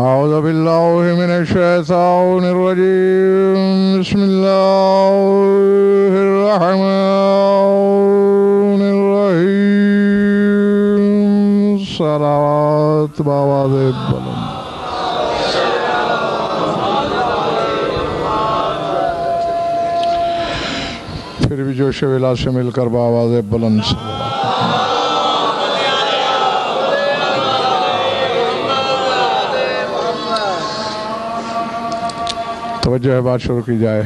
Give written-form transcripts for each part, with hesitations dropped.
أعوذ بالله من الشيطان الرجيم بسم الله الرحمن الرحيم صلوات بآواز بلند پھر بھی جوش ولا سے مل کر بآواز بلند توجہ ہے، بات شروع کی جائے۔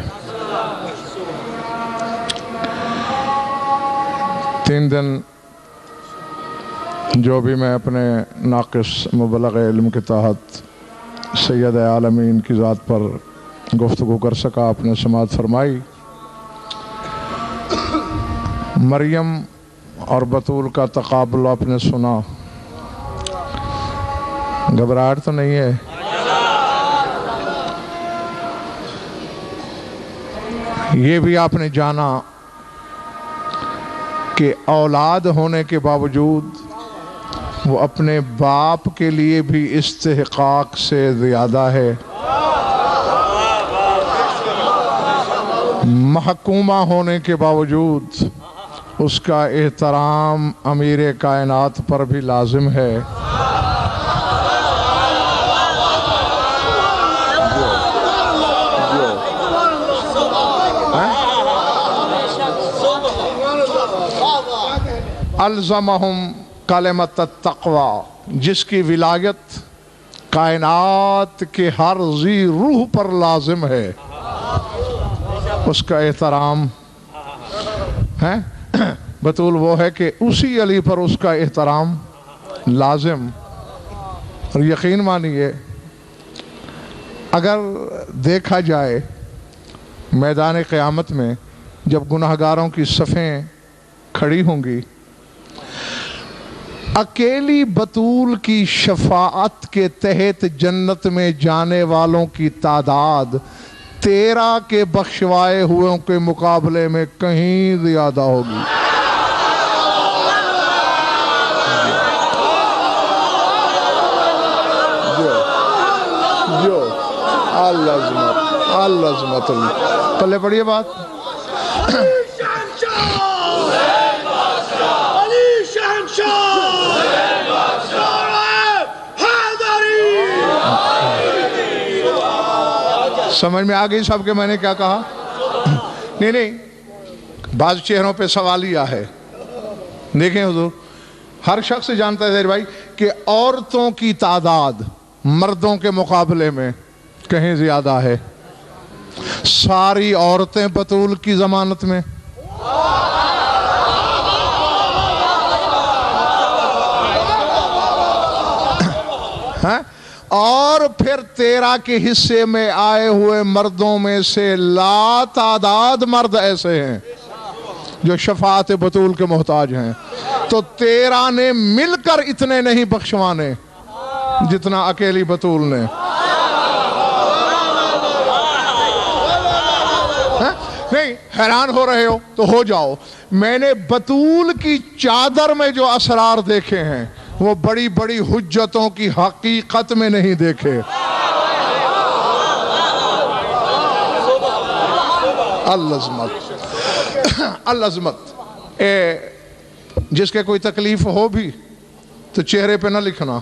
3 دن جو بھی میں اپنے ناقص مبلغ علم کے تحت سید عالمین کی ذات پر گفتگو کر سکا آپ نے سماعت فرمائی۔ مریم اور بطول کا تقابل آپ نے سنا، گھبراہٹ تو نہیں ہے؟ یہ بھی آپ نے جانا کہ اولاد ہونے کے باوجود وہ اپنے باپ کے لیے بھی استحقاق سے زیادہ ہے، محکومہ ہونے کے باوجود اس کا احترام امیر کائنات پر بھی لازم ہے۔ الزمہم کلمۃ التقوی، جس کی ولایت کائنات کے ہر ذی روح پر لازم ہے، اس کا احترام ہے۔ بطول وہ ہے کہ اسی علی پر اس کا احترام لازم۔ اور یقین مانیے، اگر دیکھا جائے میدان قیامت میں جب گناہگاروں کی صفیں کھڑی ہوں گی، اکیلی بطول کی شفاعت کے تحت جنت میں جانے والوں کی تعداد 13 کے بخشوائے ہوئوں کے مقابلے میں کہیں زیادہ ہوگی۔ جو العظمت پلے پڑھیے بات۔ سمجھ میں آ گئی سب کے میں نے کیا کہا؟ نہیں، بعض چہروں پہ سوالیہ ہے۔ دیکھیں حضور، ہر شخص جانتا ہے بھائی کہ عورتوں کی تعداد مردوں کے مقابلے میں کہیں زیادہ ہے۔ ساری عورتیں بطول کی ضمانت میں، اور پھر 13 کے حصے میں آئے ہوئے مردوں میں سے لا تعداد مرد ایسے ہیں جو شفاعت بطول کے محتاج ہیں۔ تو 13 نے مل کر اتنے نہیں بخشوانے جتنا اکیلی بطول نے۔ نہیں حیران ہو رہے ہو تو ہو جاؤ، میں نے بطول کی چادر میں جو اسرار دیکھے ہیں وہ بڑی بڑی حجتوں کی حقیقت میں نہیں دیکھے۔ العظمت جس کے کوئی تکلیف ہو بھی تو چہرے پہ نہ لکھنا،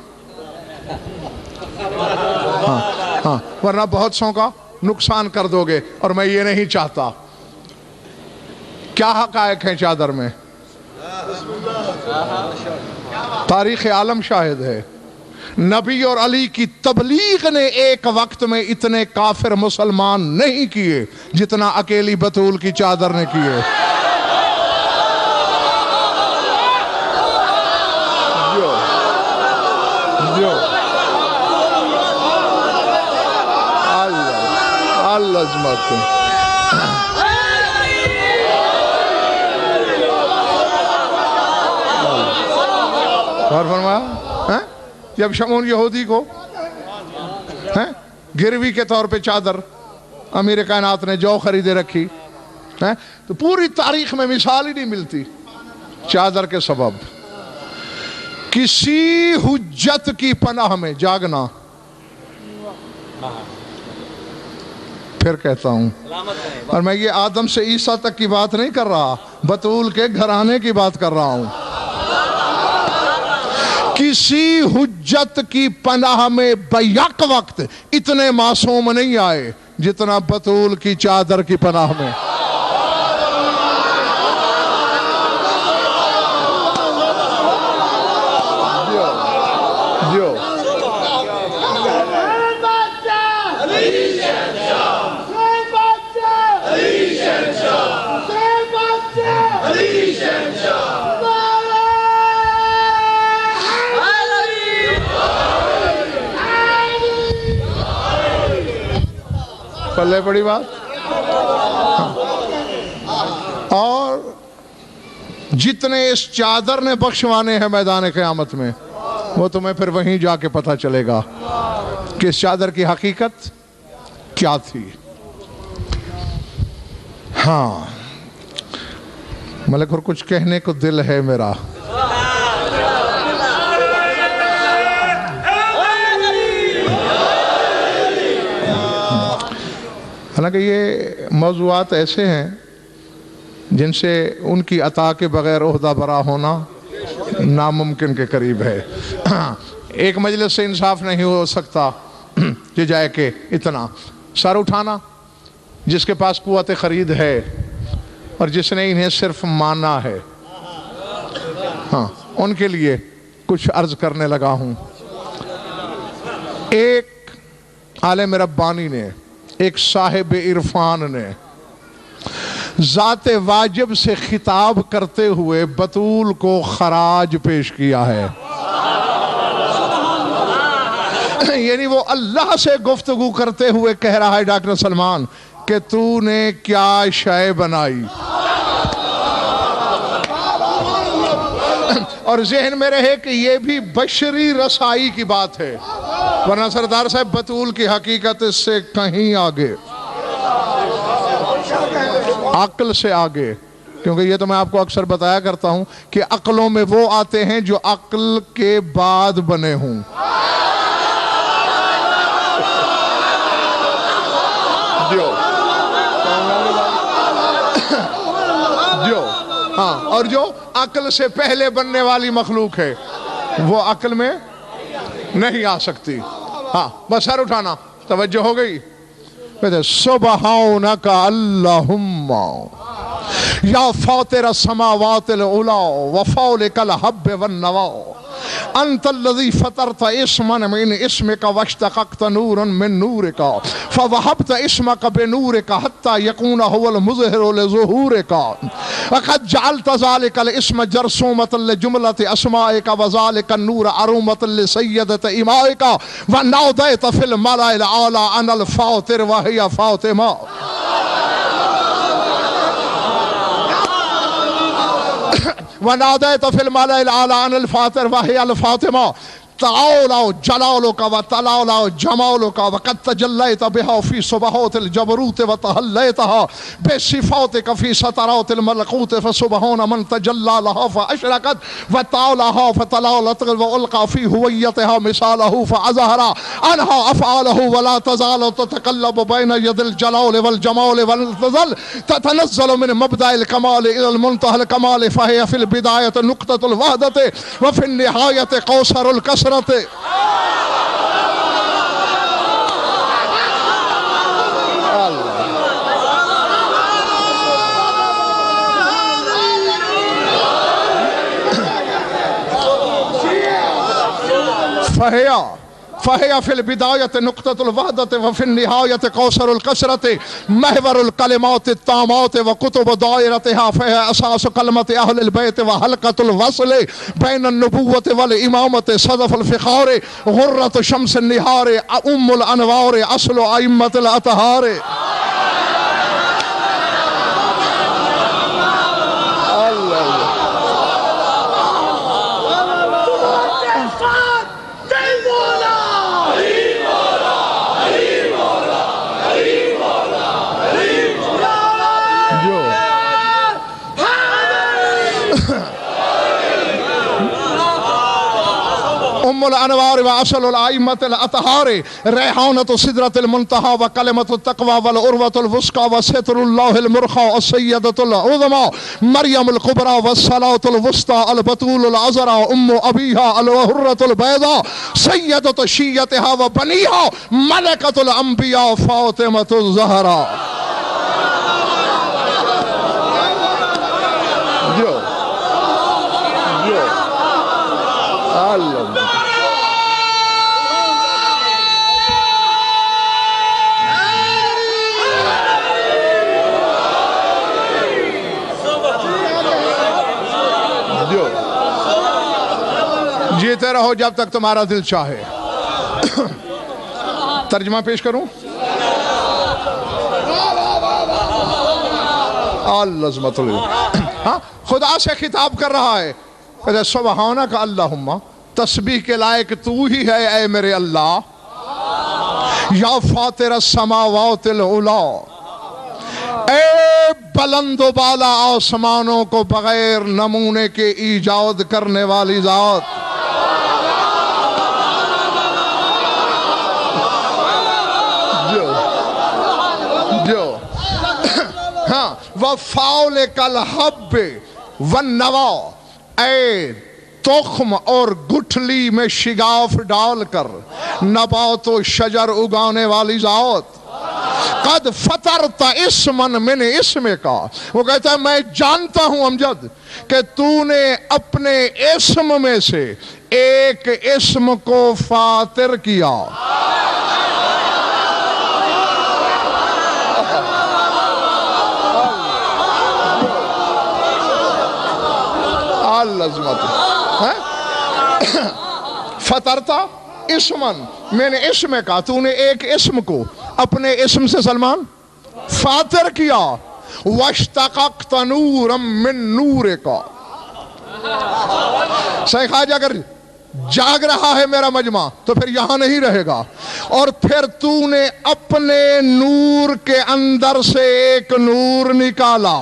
ہاں ورنہ بہت سو کا نقصان کر دو گے، اور میں یہ نہیں چاہتا۔ کیا حقائق ہیں چادر میں؟ تاریخ عالم شاہد ہے، نبی اور علی کی تبلیغ نے ایک وقت میں اتنے کافر مسلمان نہیں کیے جتنا اکیلی بطول کی چادر نے کیے۔ العظمت اور فرمایا جب شمعون یہودی کو گروی کے طور پہ چادر امیر کائنات نے جو خریدے رکھی، تو پوری تاریخ میں مثال ہی نہیں ملتی چادر کے سبب کسی حجت کی پناہ میں جاگنا۔ پھر کہتا ہوں، اور میں یہ آدم سے عیسیٰ تک کی بات نہیں کر رہا، بطول کے گھرانے کی بات کر رہا ہوں۔ کسی حجت کی پناہ میں بیک وقت اتنے معصوم نہیں آئے جتنا بطول کی چادر کی پناہ میں۔ جو پلے بڑی بات۔ اور جتنے اس چادر نے بخشوانے ہیں میدان قیامت میں، وہ تمہیں پھر وہیں جا کے پتہ چلے گا کہ اس چادر کی حقیقت کیا تھی۔ ہاں ملک، اور کچھ کہنے کو دل ہے میرا۔ حالانکہ یہ موضوعات ایسے ہیں جن سے ان کی عطا کے بغیر عہدہ برا ہونا ناممکن کے قریب ہے۔ ایک مجلس سے انصاف نہیں ہو سکتا کہ جائے کہ اتنا سر اٹھانا جس کے پاس قوت خرید ہے اور جس نے انہیں صرف مانا ہے، ہاں ان کے لیے کچھ عرض کرنے لگا ہوں۔ ایک عالم ربانی نے، ایک صاحب عرفان نے ذات واجب سے خطاب کرتے ہوئے بطول کو خراج پیش کیا ہے۔ یعنی وہ اللہ سے گفتگو کرتے ہوئے کہہ رہا ہے ڈاکٹر سلمان کہ تو نے کیا شے بنائی، اور ذہن میں رہے کہ یہ بھی بشری رسائی کی بات ہے، ورنہ سردار صاحب بطول کی حقیقت اس سے کہیں آگے، عقل سے آگے۔ کیونکہ یہ تو میں آپ کو اکثر بتایا کرتا ہوں کہ عقلوں میں وہ آتے ہیں جو عقل کے بعد بنے ہوں۔ جو ہاں، اور جو عقل سے پہلے بننے والی مخلوق ہے وہ عقل میں نہیں آ سکتی۔ ہاں بس سر اٹھانا، توجہ ہو گئی؟ سبحانک اللہم یا فاطر السماوات العلا وفالک الحب والنوا انت الذی فطرت اسما من اسمک واشتققت نورا من نورک فوہبت اسمک بنورک حتی یکون هو المظہر لظہورک وقد جعلت ذلك الاسم جرثومة لجملة اسمائک وذلك النور عرومة لسیدة امائک ونادیت فی الملأ الاعلی انا الفاطر وہی فاطمہ۔ ونادیت فی الملأ الاعلی انا الفاطر وہی الفاطمہ تعالی جلالک و تعالی جمالک وقد تجلیت بها فی صبحات الجبروت وتحلیتها بصفاتک فی سطرات الملکوت فسبحان من تجلی لها فاشرقت وتعالیها فتلالت والقى فی هویتها مثاله فاظہر عنها افعاله ولا تزال تتقلب بین ید الجلال والجمال والتزل تتنزل من مبدأ الکمال الى المنتهى الکمال فهي فی البدایت نقطة الوحدت وفی النہایت قوصر الکسر۔ فہیا فی البدایت نقطة الوحدت وفی النہایت قوصر الکثرت محور الکلمات التامات وکتب دائرتها فہیا اساس کلمت اہل البیت وحلقۃ الوصل بین النبوت والامامت صدف الفخار غرۃ شمس النہار ام الانوار اصل ائمۃ الاطہار۔ الانوار واصل الائمۃ الاطہار ریحانۃ سدرۃ المنتہی وکلمۃ التقوی والعروۃ الوثقی وستر اللہ المرخی السیدۃ العظمی مریم الکبریٰ والصلاۃ الوسطی البتول العذراء ام ابیہا الحرۃ البیضاء سیدۃ شیعتہا وبنیہا ملکۃ الانبیاء فاطمۃ الزہرا. جیتے رہو جب تک تمہارا دل چاہے. ترجمہ پیش کروں؟ العظمت. ہاں خدا سے خطاب کر رہا ہے. سبحانک اللہم، تسبیح کے لائق تو ہی ہے اے میرے اللہ. یا فاطر السماوات العلا، اے بلند و بالا آسمانوں کو بغیر نمونے کے ایجاد کرنے والی ذات. ہاں وَفَاعُلِكَ الْحَبِّ وَالنَّوَى، اے تخم اور گٹھلی میں شگاف ڈال کر نبات و شجر اگانے والی ذات. قد فطرت اسمن من اسمک، وہ کہتا ہے میں جانتا ہوں امجد کہ تو نے اپنے اسم میں سے ایک اسم کو فاطر کیا. فطرتا اسمن، میں نے اسم کا، تو نے ایک اسم کو اپنے اسم سے سلمان فاطر کیا. واشتققت نورا من نورک. شیخ خواجہ اگر جاگ رہا ہے میرا مجمع تو پھر یہاں نہیں رہے گا. اور پھر تو نے اپنے نور کے اندر سے ایک نور نکالا.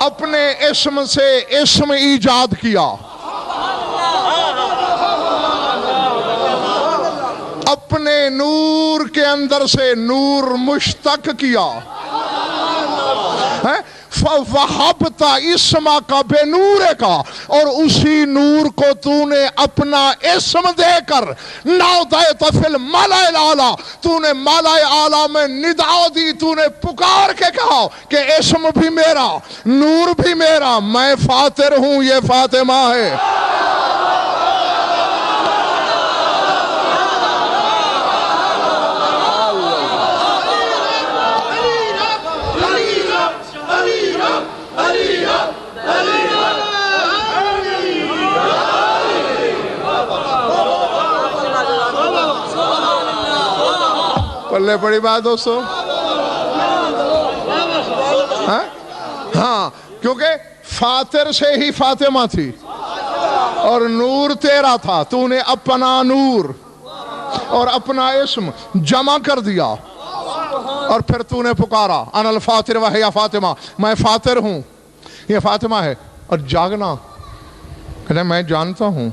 اپنے اسم سے اسم ایجاد کیا، اپنے نور کے اندر سے نور مشتق کیا. فَوَحَبْتَ اسْمَكَ بِنُورِكَ، اور اسی نور کو تو نے اپنا اسم دے کر نَادَيْتَ فِي الْمَلَإِ الْأَعْلَىٰ، تو نے ملأ اعلیٰ میں ندا دی، تو نے پکار کے کہا کہ اسم بھی میرا، نور بھی میرا، میں فاطر ہوں، یہ فاطمہ ہے. پلے بڑی بات دوستو. ہاں کیونکہ فاطر سے ہی فاطمہ تھی اور نور تیرا تھا. تو نے اپنا نور اور اپنا اسم جمع کر دیا اور پھر تو نے پکارا انا الفاطر وہی فاطمہ، میں فاطر ہوں، یہ فاطمہ ہے. اور جاگنا کہتے ہیں میں جانتا ہوں.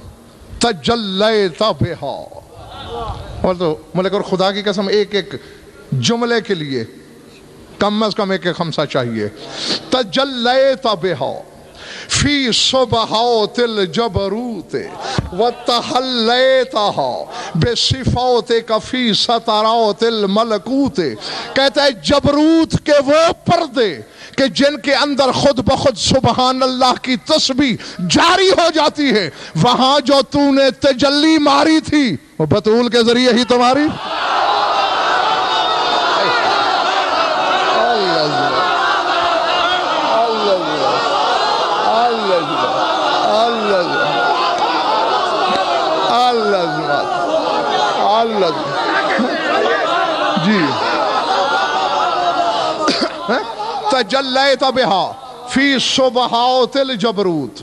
تجلیت بہا، اور تو ملک اور خدا کی قسم ایک ایک جملے کے لیے کم از کم ایک ایک خمسہ چاہیے. تجلیت بہا فی صبحات الجبروت وتحلیتها بصفاتک فی سترات الملکوت. کہتا ہے جبروت کے وہ پردے کہ جن کے اندر خود بخود سبحان اللہ کی تسبیح جاری ہو جاتی ہے، وہاں جو تو نے تجلی ماری تھی وہ بطول کے ذریعے ہی تمہاری. جی تجلیت بہا فی صبحات الجبروت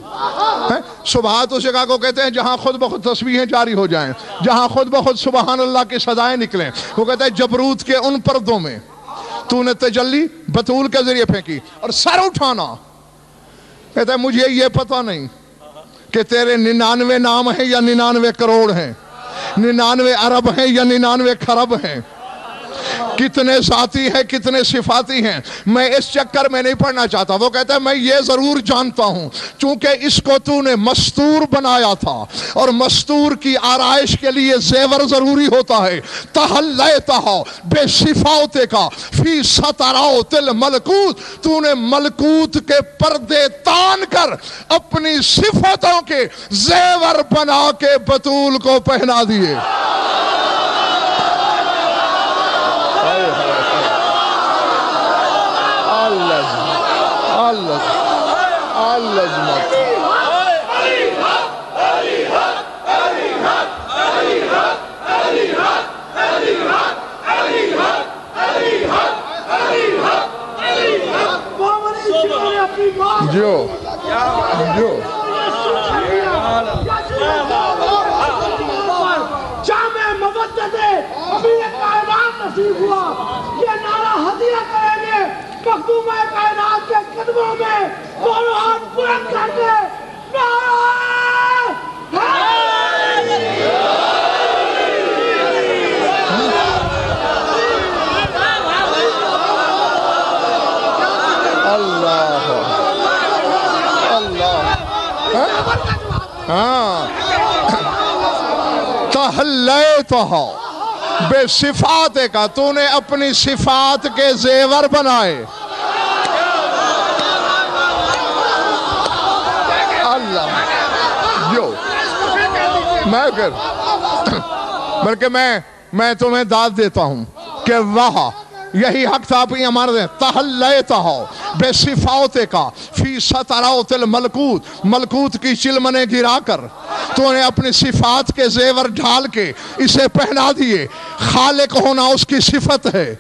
صبح تو جگہ کو کہتے ہیں جہاں خود بخود تسبیحیں جاری ہو جائیں، جہاں خود بخود سبحان اللہ کی صدائیں نکلیں. وہ کہتا ہے جبروت کے ان پردوں میں تو نے تجلی بطول کے ذریعے پھینکی. اور سر اٹھانا، کہتا ہے مجھے یہ پتہ نہیں کہ تیرے 99 نام ہیں یا 99 کروڑ ہیں، 99 ارب ہیں یا 99 خرب ہیں، کتنے ذاتی ہیں کتنے صفاتی ہیں. میں اس چکر میں نہیں پڑھنا چاہتا. وہ کہتا ہے میں یہ ضرور جانتا ہوں چونکہ اس کو تو نے مستور بنایا تھا اور مستور کی آرائش کے لیے زیور ضروری ہوتا ہے. تحلیتہا بے صفاتے کا فی ستراؤت الملکوت، تو نے ملکوت کے پردے تان کر اپنی صفتوں کے زیور بنا کے بطول کو پہنا دیے. جو جامع مودت ابھی کائنات نصیب ہوا، یہ نعرہ ہدیہ کریں گے مخدوم کائنات کے قدموں میں. دونوں ہاتھ بلند کر کے تحلیتہا بے صفات کا، تو نے اپنی صفات کے زیور بنائے. اللہ جو بلکہ میں تمہیں داد دیتا ہوں کہ وہاں یہی حق تھا اپنی امانت ہے. تحلیتہا بے صفات کا فی ستراؤت الملکوت، ملکوت کی چلمنے گرا کر تو نے اپنی صفات کے زیور ڈھال کے اسے پہنا دیے. خالق ہونا اس کی صفت ہے.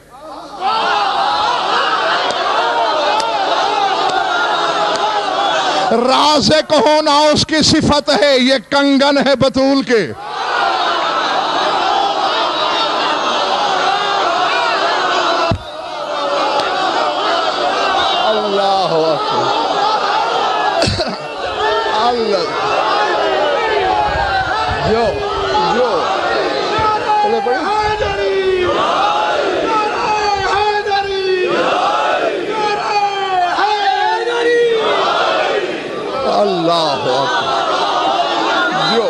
رازق ہونا اس کی صفت ہے. یہ کنگن ہے بطول کے. اللہ اللہ جو اللہ جو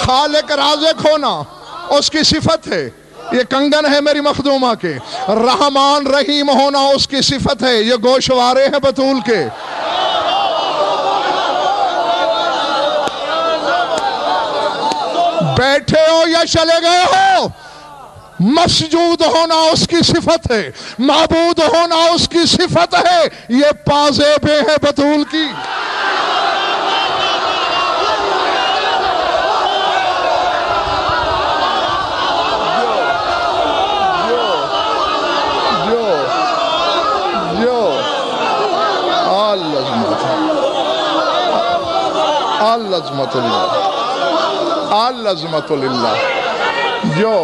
خالق رازق ہونا اس کی صفت ہے. یہ کنگن ہے میری مخدومہ کے. رحمان رحیم ہونا اس کی صفت ہے. یہ گوشوارے ہیں بطول کے. بیٹھے ہو یا چلے گئے ہو، مسجود ہونا اس کی صفت ہے، معبود ہونا اس کی صفت ہے. یہ پازیبیں ہیں بطول کی. العظمت اللہ، العظمت اللہ جو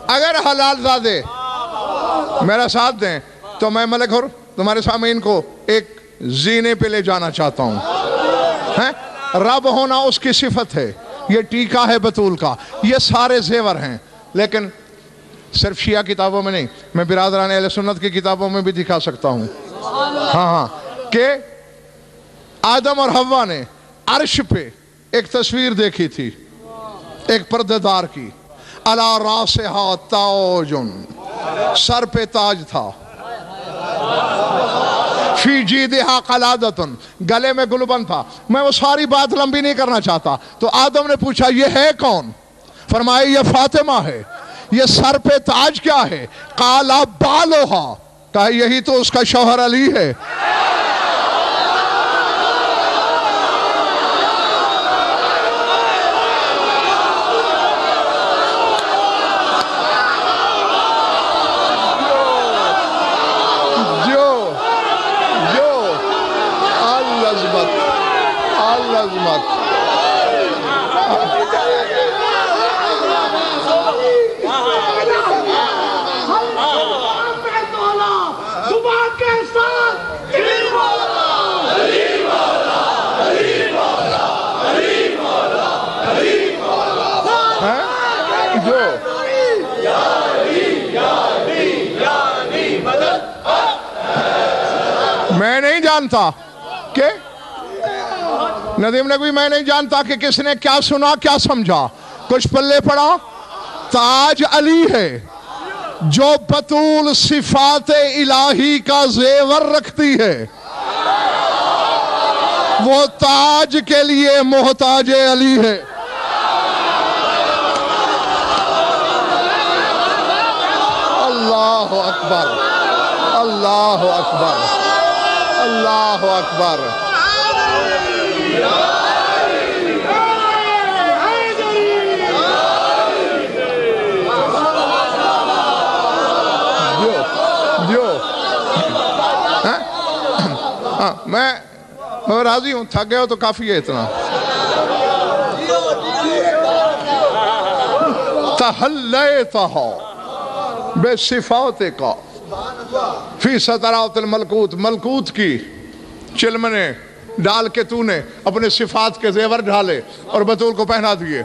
اگر حلال زادے میرا ساتھ دیں تو میں ملک حر تمہارے سامعین کو ایک زینے پہ لے جانا چاہتا ہوں. رب ہونا اس کی صفت ہے. یہ ٹیکا ہے بطول کا. یہ سارے زیور ہیں. لیکن صرف شیعہ کتابوں میں نہیں، میں برادران اہل سنت کی کتابوں میں بھی دکھا سکتا ہوں. ہاں کہ آدم اور حوا نے عرش پہ ایک تصویر دیکھی تھی ایک پردے دار کی. علی راسہا تاجن، سر پہ تاج تھا. فی جیدہا قلادتن، گلے میں گلبن تھا. میں وہ ساری بات لمبی نہیں کرنا چاہتا. تو آدم نے پوچھا یہ ہے کون؟ فرمائے یہ فاطمہ ہے، یہ سر پہ تاج کیا ہے؟ قالا بالوہا، کہا یہی تو اس کا شوہر علی ہے۔ میں نہیں جانتا کہ ندیم نقوی، میں نہیں جانتا کہ کس نے کیا سنا کیا سمجھا، کچھ پلے پڑا۔ تاج علی ہے، جو بطول صفات الہی کا زیور رکھتی ہے، وہ تاج کے لیے محتاج علی ہے۔ اللہ اکبر، اللہ اکبر، اللہ اکبر۔ میں راضی ہوں، تھک گئے ہو تو کافی ہے اتنا۔ تحلیتہا بصفاتک فی سترات الملکوت، ملکوت کی چلمنے ڈال کے تو نے اپنے صفات کے زیور ڈھالے اور بطول کو پہنا دیے۔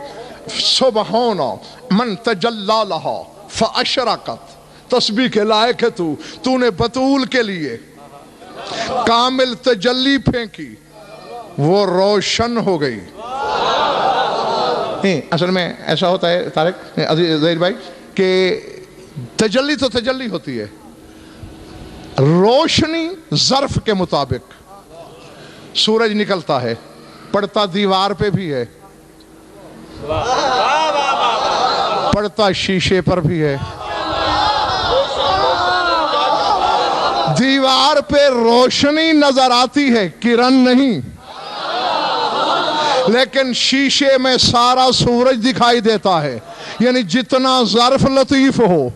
سبحان من تجلی لہا فاشرقت، تسبیح کے لائق ہے تو نے بطول کے لیے کامل تجلی پھینکی، وہ روشن ہو گئی۔ اصل میں ایسا ہوتا ہے طارق عزیز بھائی کہ تجلی تو تجلی ہوتی ہے، روشنی ظرف کے مطابق۔ سورج نکلتا ہے، پڑتا دیوار پہ بھی ہے، پڑتا شیشے پر بھی ہے۔ دیوار پہ روشنی نظر آتی ہے، کرن نہیں، لیکن شیشے میں سارا سورج دکھائی دیتا ہے۔ یعنی جتنا ظرف لطیف ہو،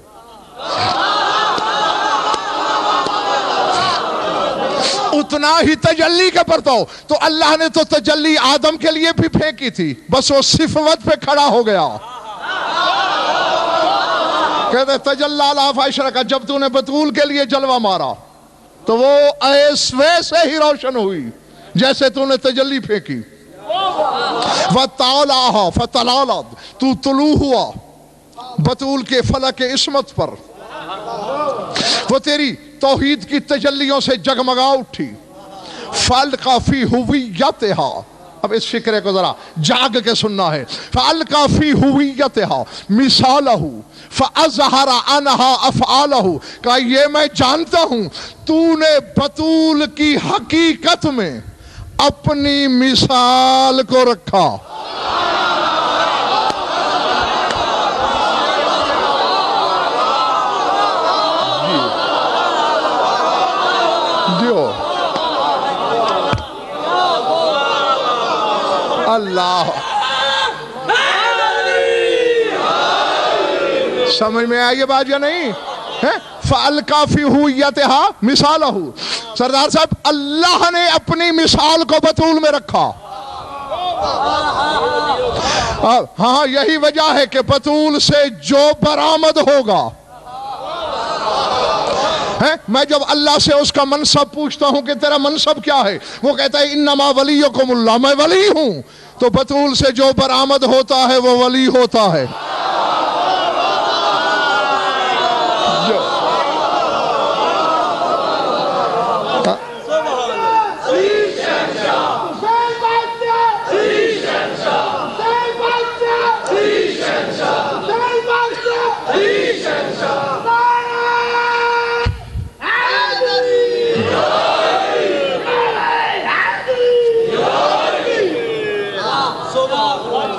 اتنا ہی تجلی کا پرتاؤ۔ تو اللہ نے تو تجلی آدم کے لیے بھی پھینکی تھی، بس وہ صفت پہ کھڑا ہو گیا۔ کہتے تجلی لہا فاشرقت، جب تو نے بطول کے لیے جلوہ مارا تو وہ ویسے ہی روشن ہوئی جیسے تو نے تجلی پھینکی۔ وَتَعْلَاهَا فَتَلَالَتْ، تو طلوع ہوا بطول کے فلک عصمت پر، وہ تیری توحید کی تجلیوں سے جگمگا اٹھی۔ فَأَلْقَى فِي هُوِيَّتِهَا، اب اس فکرے کو ذرا جاگ کے سننا ہے۔ فَأَلْقَى فِي هُوِيَّتِهَا مِثَالَهُ فَأَظْهَرَ عَنْهَا أَفْعَالَهُ، کہا یہ میں جانتا ہوں تو نے بطول کی حقیقت میں اپنی مثال کو رکھا۔ اللہ، سمجھ میں آئی یہ بات یا نہیں؟ فَأَلْقَى فِي هُوِيَّتِهَا مِثَالَهُ، سردار صاحب اللہ نے اپنی مثال کو بطول میں رکھا۔ ہاں یہی وجہ ہے کہ بطول سے جو برآمد ہوگا، میں جب اللہ سے اس کا منصب پوچھتا ہوں کہ تیرا منصب کیا ہے، وہ کہتا ہے انما ولیکم اللہ، میں ولی ہوں۔ تو بطول سے جو برآمد ہوتا ہے وہ ولی ہوتا ہے۔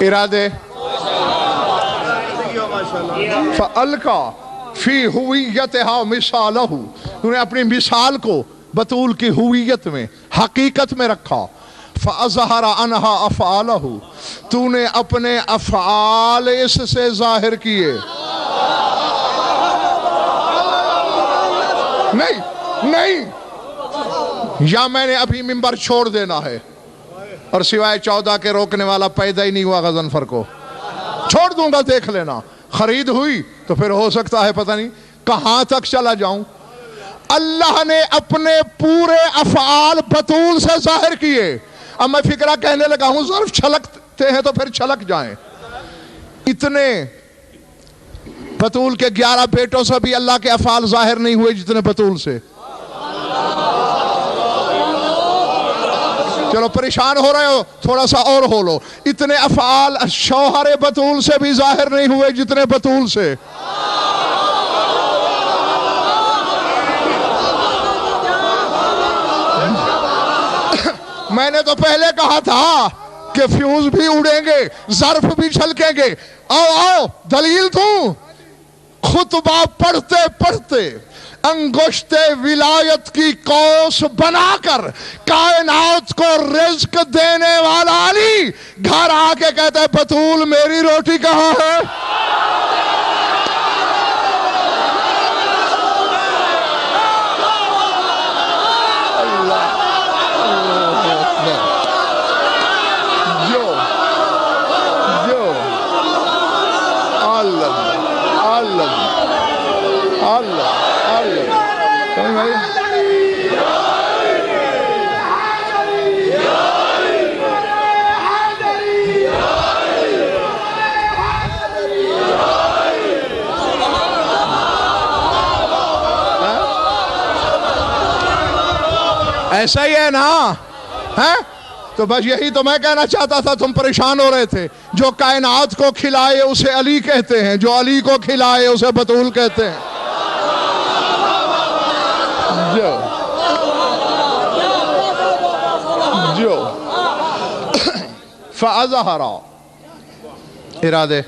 ارادے فَأَلْقَى فِي هُوِيَّتِهَا مِثَالَهُ، تو نے اپنی مثال کو بطول کی ہویت میں، حقیقت میں رکھا. فَأَظْهَرَ عَنْهَا أَفْعَالَهُ، تو نے اپنے افعال اس سے ظاہر کیے. نہیں، یا میں نے ابھی منبر چھوڑ دینا ہے اور سوائے 14 کے روکنے والا پیدا ہی نہیں ہوا غضنفر کو، چھوڑ دوں گا، دیکھ لینا. خرید ہوئی تو پھر ہو سکتا ہے پتہ نہیں کہاں تک چلا جاؤں. اللہ نے اپنے پورے افعال بطول سے ظاہر کیے. اب میں فکرہ کہنے لگا ہوں ظرف چھلکتے ہیں تو پھر چھلک جائیں. اتنے بطول کے 11 بیٹوں سے بھی اللہ کے افعال ظاہر نہیں ہوئے جتنے بطول سے. چلو پریشان ہو رہے ہو، تھوڑا سا اور ہو لو. اتنے افعال شوہر بطول سے بھی ظاہر نہیں ہوئے جتنے بطول سے. میں نے تو پہلے کہا تھا کہ فیوز بھی اڑیں گے، ظرف بھی چھلکیں گے. آؤ دلیل دوں. خطبہ پڑھتے پڑھتے انگشت ولایت کی قوس بنا کر کائنات کو رزق دینے والا علی گھر آ کے کہتا ہے بطول میری روٹی کہاں ہے؟ ایسا ہی ہے نا؟ تو بس یہی تو میں کہنا چاہتا تھا. تم پریشان ہو رہے تھے. جو کائنات کو کھلائے اسے علی کہتے ہیں، جو علی کو کھلائے اسے بطول کہتے ہیں. جو فَأَظْهَرَ ارادے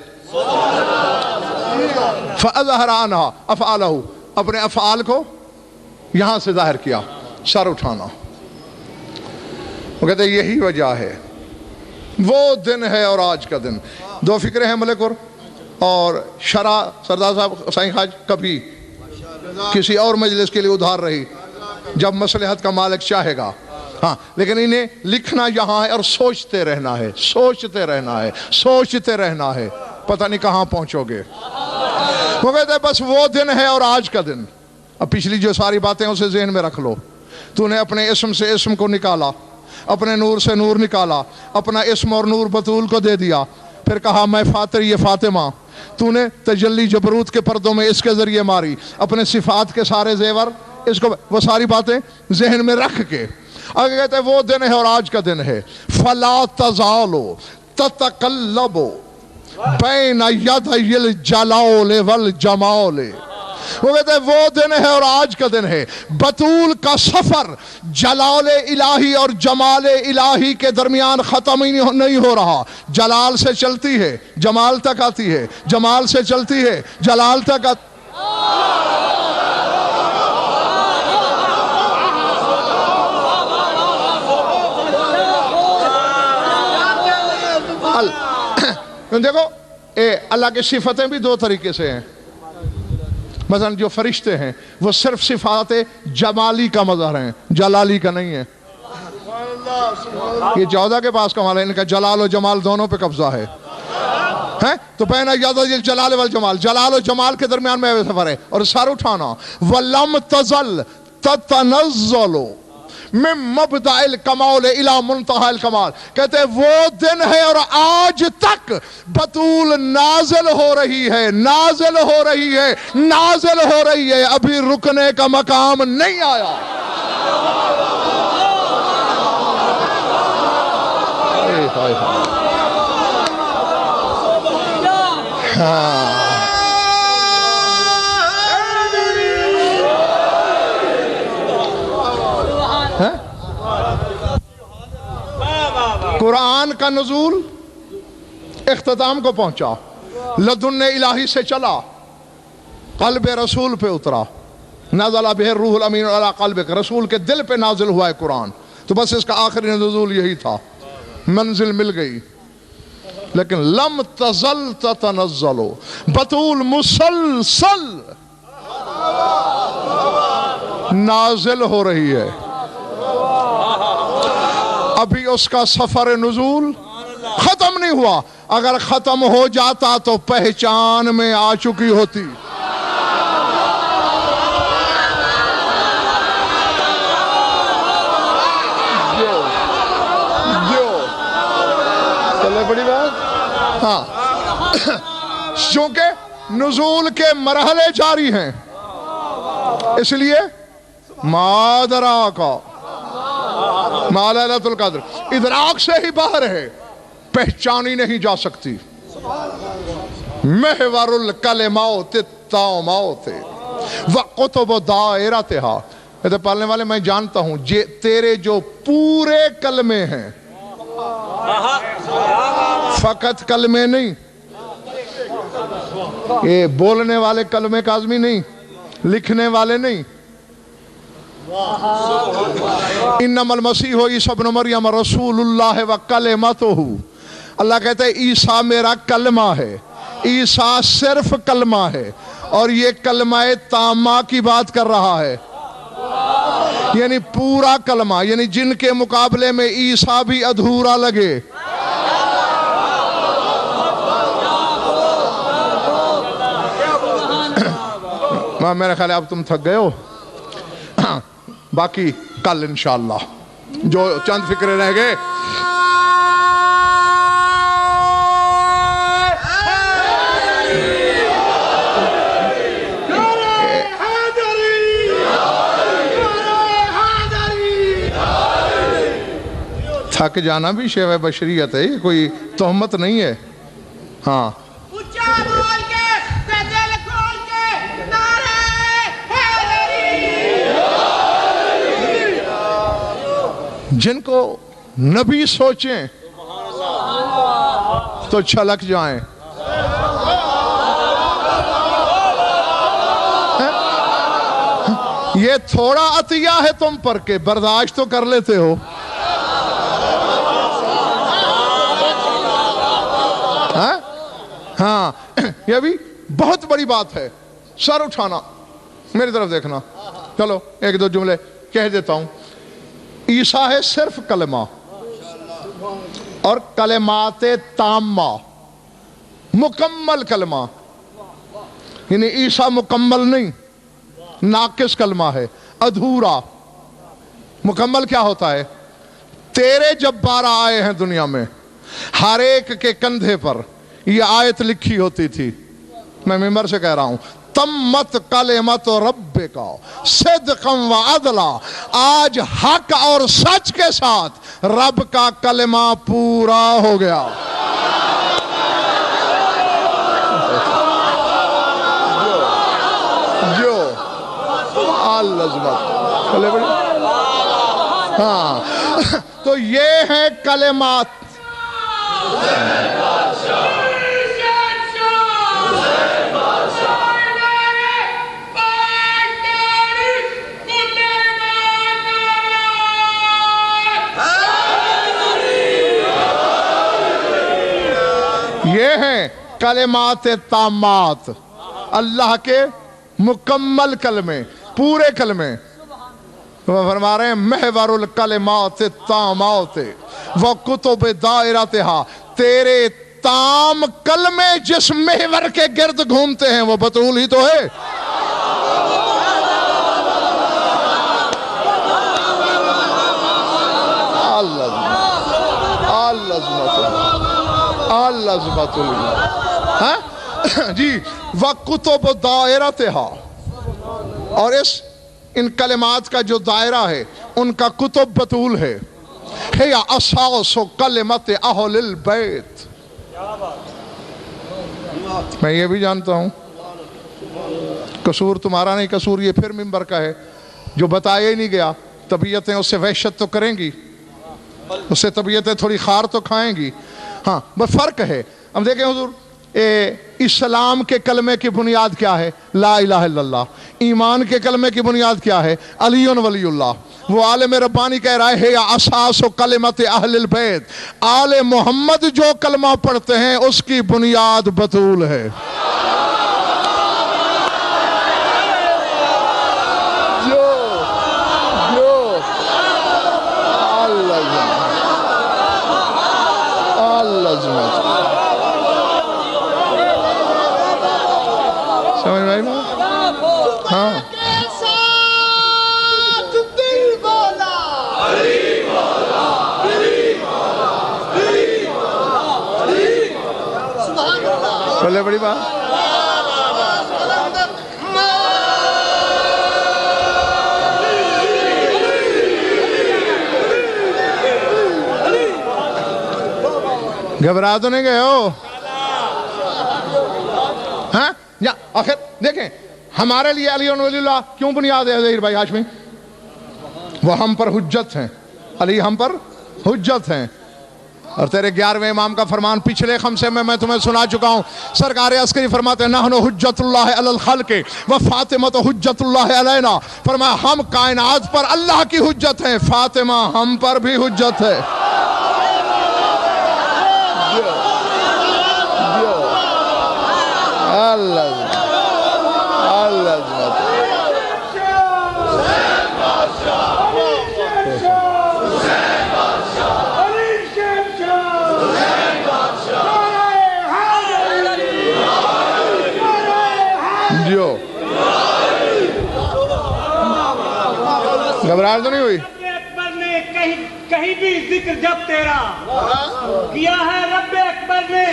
فَأَظْهَرَ عَنْهَا أَفْعَالَهُ، اپنے افعال کو یہاں سے ظاہر کیا. سر اٹھانا. وہ کہتے ہیں یہی وجہ ہے. وہ دن ہے اور آج کا دن. دو فکرے ہیں ملک اور شرح سردار صاحب سائیں خاج کبھی کسی اور مجلس کے لیے ادھار رہی جب مصلحت کا مالک چاہے گا. ہاں لیکن انہیں لکھنا یہاں ہے اور سوچتے رہنا ہے، سوچتے رہنا ہے، سوچتے رہنا ہے. پتہ نہیں کہاں پہنچو گے. وہ کہتے ہیں بس وہ دن ہے اور آج کا دن. اب پچھلی جو ساری باتیں اسے ذہن میں رکھ لو. تو نے اپنے اسم سے اسم کو نکالا، اپنے نور سے نور نکالا، اپنا اسم اور نور بطول کو دے دیا. پھر کہا میں فاتر یہ فاطمہ. تو نے تجلی جبروت کے پردوں میں اس کے ذریعے ماری. اپنے صفات کے سارے زیور اس کو، وہ ساری باتیں ذہن میں رکھ کے آگے کہتے ہیں وہ دن ہے اور آج کا دن ہے. فلا تزالو تتقلبو بین یدی الجلال والجمال. وہ کہتے ہیں وہ دن ہے اور آج کا دن ہے. بطول کا سفر جلال الہی اور جمال الہی کے درمیان ختم ہی نہیں ہو رہا. جلال سے چلتی ہے جمال تک آتی ہے، جمال سے چلتی ہے جلال تک آتی. دیکھو اللہ کی صفتیں بھی دو طریقے سے ہیں. مثلا جو فرشتے ہیں وہ صرف صفات جمالی کا مظہر ہیں، جلالی کا نہیں ہے. یہ 14 کے پاس کمال ہے، ان کا جلال و جمال دونوں پہ قبضہ ہے. تو بین یدی الجلال والجمال، جلال و جمال کے درمیان میں سفر ہے. اور سر اٹھانا وَلَمْ تَزَلْ تَتَنَزَّلُ من مبدأ الکمال الى منتہا الکمال. کہتے ہیں وہ دن ہے اور آج تک بطول نازل ہو رہی ہے، نازل ہو رہی ہے، نازل ہو رہی ہے. ابھی رکنے کا مقام نہیں آیا. قرآن کا نزول اختتام کو پہنچا. لدن الہی سے چلا، قلب رسول پہ اترا، نزل بہ الروح الامین علی قلبک، رسول کے دل پہ نازل ہوا ہے قرآن، تو بس اس کا آخری نزول یہی تھا، منزل مل گئی۔ لیکن لم تزل تتنزل، بطول مسلسل نازل ہو رہی ہے، ابھی اس کا سفر نزول ختم نہیں ہوا، اگر ختم ہو جاتا تو پہچان میں آ چکی ہوتی۔ بڑی بات، ہاں، چونکہ نزول کے مرحلے جاری ہیں، اس لیے ما ادراک ما لیلۃ القدر ادراک سے ہی باہر ہے، پہچانی نہیں جا سکتی۔ محور الکلمات التامات وقطب دائرتہا، یہ پالنے والے میں جانتا ہوں تیرے جو پورے کلمے ہیں، فقط کلمے نہیں، یہ بولنے والے کلمے کاظمی نہیں، لکھنے والے نہیں، انما المسیح عیسی ابن مریم رسول اللہ و کلمتہ، اللہ کہتا ہے عیسیٰ میرا کلمہ ہے، عیسیٰ صرف کلمہ ہے، اور یہ کلمہ تامہ کی بات کر رہا ہے، یعنی پورا کلمہ، یعنی جن کے مقابلے میں عیسیٰ بھی ادھورا لگے۔ میرے خیال ہے اب تم تھک گئے ہو، باقی کل انشاءاللہ جو چند فکرے رہ گئے تھک جانا بھی شیوہ بشریت ہے، یہ کوئی تہمت نہیں ہے۔ ہاں جن کو نبی سوچیں تو چھلک جائیں، یہ تھوڑا عطیہ ہے تم پر کہ برداشت تو کر لیتے ہو۔ ہاں یہ بھی بہت بڑی بات ہے، سر اٹھانا، میری طرف دیکھنا۔ چلو ایک دو جملے کہہ دیتا ہوں۔ عیسیٰ ہے صرف کلمہ، اور کلمات تامہ، مکمل کلمہ، یعنی عیسیٰ مکمل نہیں، ناقص کلمہ ہے، ادھورا۔ مکمل کیا ہوتا ہے؟ تیرے جب 12 آئے ہیں دنیا میں، ہر ایک کے کندھے پر یہ آیت لکھی ہوتی تھی، میں ممبر سے کہہ رہا ہوں، تمت کلمت ربک صدقا و عدلا، آج حق اور سچ کے ساتھ رب کا کلمہ پورا ہو گیا۔ جو ہاں تو یہ ہے کلمات۔ یہ ہیں کلمات تامات، اللہ کے مکمل کلمے، پورے کلمے۔ وہ فرما رہے ہیں محور الکلمات التامات وکتب دائرتہا، تیرے تام کلمے جس محور کے گرد گھومتے ہیں وہ بطول ہی تو ہے۔ جی وَكُتُبُ دَائِرَتِهَا، اور ان کلمات کا جو دائرہ ہے ان کا کتب بطول ہے۔ ہے اساس کلمت اہل البیت، میں یہ بھی جانتا ہوں قصور تمہارا نہیں، قصور یہ پھر ممبر کا ہے جو بتایا ہی نہیں گیا۔ طبیعتیں اس سے وحشت تو کریں گی، اس سے طبیعتیں تھوڑی خار تو کھائیں گی، ہاں بس فرق ہے۔ اب دیکھیں حضور اسلام کے کلمے کی بنیاد کیا ہے؟ لا الہ الا اللہ. ایمان کے کلمے کی بنیاد کیا ہے؟ علی ولی اللہ. وہ عالم ربانی کہہ رہا ہے اساس و کلمت اہل البیت، آل محمد جو کلمہ پڑھتے ہیں اس کی بنیاد بطول ہے. سمجھ میں آئی نا؟ ہاں بولے بڑی بات. گھبرا تو نہیں گئے ہو؟ ہاں یا آخر دیکھیں ہمارے لیے علی ولی اللہ کیوں بنیاد ہے ظہیر بھائی ہاشمی؟ وہ ہم پر حجت ہیں، علی ہم پر حجت ہیں. اور تیرے 11ویں امام کا فرمان پچھلے خمسے میں تمہیں سنا چکا ہوں. سرکار عسکری فرماتے ہیں نحن حجت اللہ علی الخلق و فاطمہ حجت اللہ علینا. فرمایا ہم کائنات پر اللہ کی حجت ہیں، فاطمہ ہم پر بھی حجت ہے. گھبراہٹ تو نہیں ہوئی؟ اکبر نے کہیں بھی ذکر جب تیرا کیا ہے، رب اکبر نے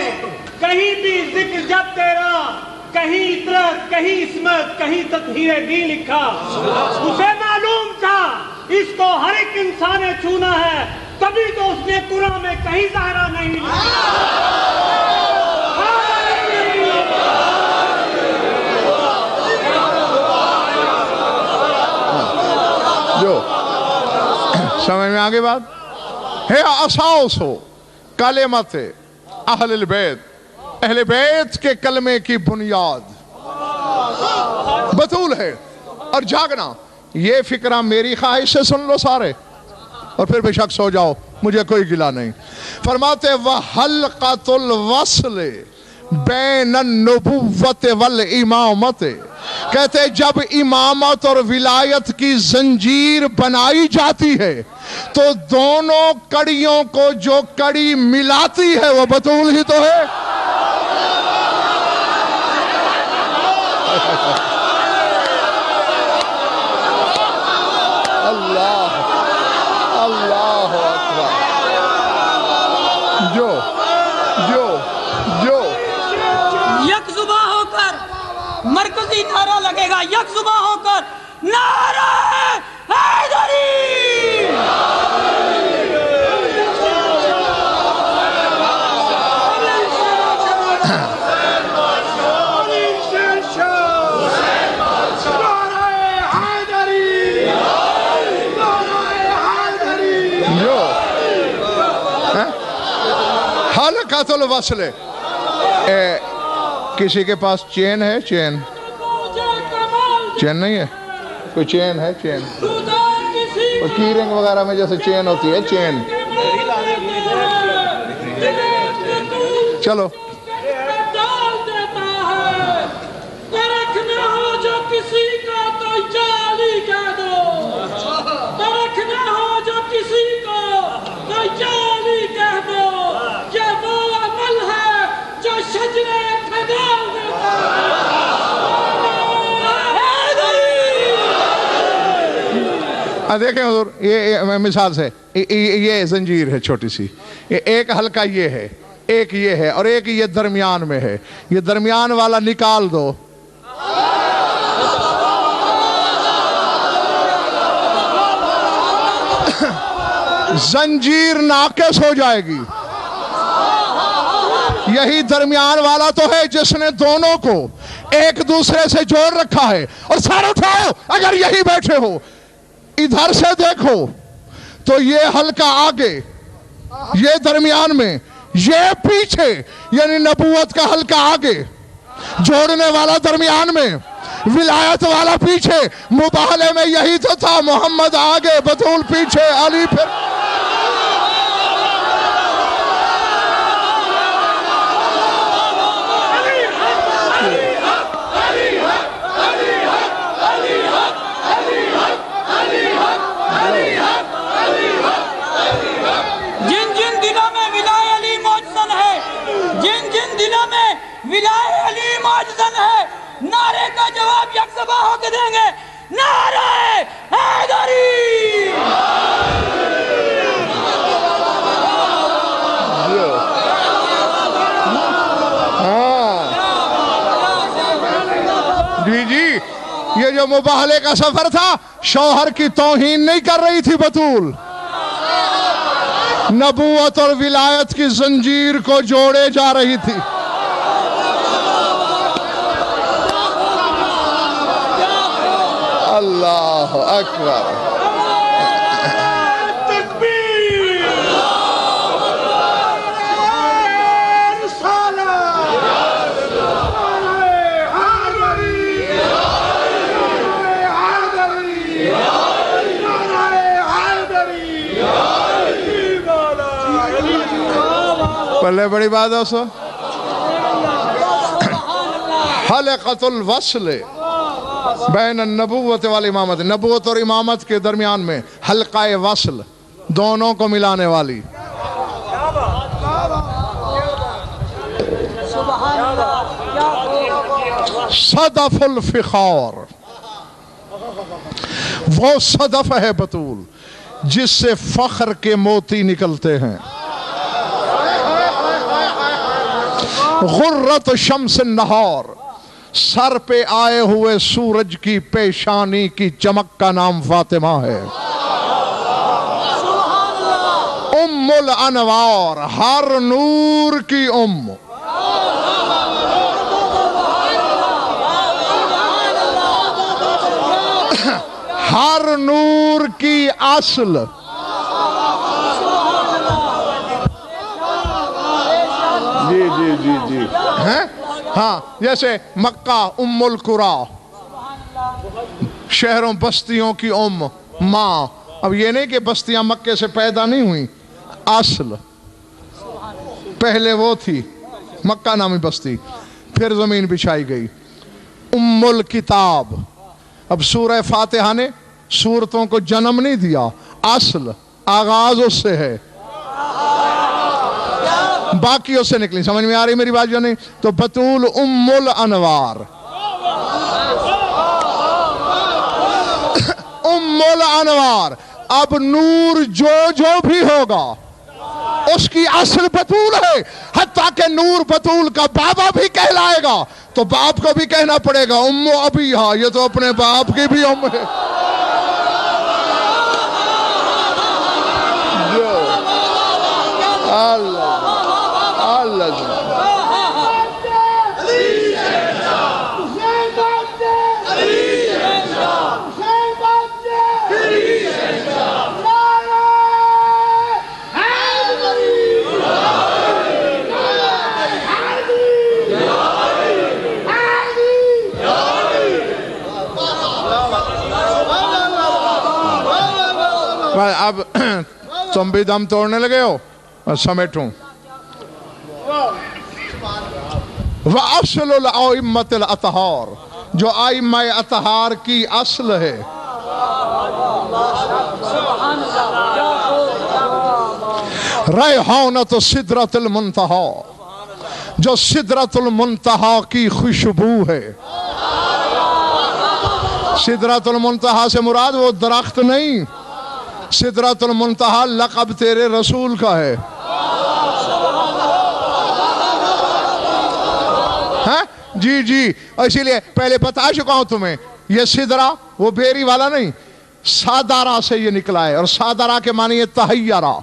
کہیں بھی ذکر جب تیرا، کہیں اطرت کہیں عصمت کہیں تطہیر بھی لکھا. اسے معلوم تھا اس کو ہر ایک انسان نے چھونا ہے، تبھی تو اس نے قرآن میں کہیں ظاہرہ نہیں لکھا. جو سمجھ میں آگے بات ہے اساس ہو کلمت اہل البیت، اہل بیت کے کلمے کی بنیاد بطول ہے. اور جاگنا یہ فکرہ میری خواہش سے سن لو سارے اور پھر بے شک سو جاؤ، مجھے کوئی گلہ نہیں. فرماتے وحلقۃ الوصل بین النبوت والامامت، کہتے جب امامت اور ولایت کی زنجیر بنائی جاتی ہے تو دونوں کڑیوں کو جو کڑی ملاتی ہے وہ بطول ہی تو ہے. اللہ اللہ اکبر. جو یک زباں ہو کر مرکزی نعرہ لگے گا، یک زباں ہو کر نعرہ حیدری. حلقۃ الوصل. کسی کے پاس چین ہے؟ چین نہیں ہے؟ کوئی چین ہے؟ چین کی رنگ وغیرہ میں جیسے چین ہوتی ہے، چین. چلو دیکھیں حضور، یہ مثال سے یہ زنجیر ہے چھوٹی سی، ایک حلقہ یہ ہے، ایک یہ ہے، اور ایک یہ درمیان میں ہے. یہ درمیان والا نکال دو، زنجیر ناقص ہو جائے گی. یہی درمیان والا تو ہے جس نے دونوں کو ایک دوسرے سے جوڑ رکھا ہے. اور سر اٹھاؤ، اگر یہی بیٹھے ہو ادھر سے دیکھو تو یہ حلقہ آگے، یہ درمیان میں، یہ پیچھے یعنی نبوت کا حلقہ آگے، جوڑنے والا درمیان میں، ولایت والا پیچھے، مباہلے میں یہی تو تھا، محمد آگے بطول پیچھے، علی پھر ولائے علی معجزن ہے، نعرے کا جواب یکزبا ہو کے دیں گے، نعرہ حیدری! جی یہ جو مباہلے کا سفر تھا، شوہر کی توہین نہیں کر رہی تھی بطول، نبوت اور ولایت کی زنجیر کو جوڑے جا رہی تھی۔ اللہ اکبر، تکبیر، پہلے بڑی بات ہے سو حلقۃ الوصل بین النبوت والامامت، نبوت اور امامت کے درمیان میں حلقہ وصل، دونوں کو ملانے والی۔ صدف الفخار، وہ صدف ہے بطول جس سے فخر کے موتی نکلتے ہیں۔ غرت شمس النہار، سر پہ آئے ہوئے سورج کی پیشانی کی چمک کا نام فاطمہ ہے۔ ام الانوار، ہر نور کی ام، ہر نور کی اصل، جی ہاں، جیسے مکہ ام القرا، شہروں بستیوں کی ام، ماں۔ اب یہ نہیں کہ بستیاں مکے سے پیدا نہیں ہوئیں، اصل پہلے وہ تھی مکہ نامی بستی، پھر زمین بچھائی گئی۔ ام الکتاب، اب سورہ فاتحہ نے سورتوں کو جنم نہیں دیا، اصل آغاز اس سے ہے، باقی اس سے نکلی۔ سمجھ میں آ رہی میری بات جو نہیں؟ تو بطول ام الانوار، ام الانوار۔ اب نور جو بھی ہوگا اس کی اصل بطول ہے، حتیٰ کہ نور بطول کا بابا بھی کہلائے گا تو باپ کو بھی کہنا پڑے گا ام ابیہا، یہ تو اپنے باپ کی بھی ام ہے۔ اب تم بھی دم توڑنے لگے ہو، سمیٹوں۔ وَأَصْلُ الْأَئِمَّةِ الْأَطْهَارِ، جو ائمہ اطہار کی اصل ہے۔ ریحانۃ سدرۃ المنتہا، جو سدرۃ المنتہا کی خوشبو ہے۔ سدرۃ المنتہا سے مراد وہ درخت نہیں، سدرۃ المنتہا لقب تیرے رسول کا ہے۔ جی اسی لیے پہلے بتا چکا ہوں تمہیں، یہ سدرہ وہ بیری والا نہیں، سادارہ سے یہ نکلا ہے، اور سادارہ کے معنی یہ تحیرہ،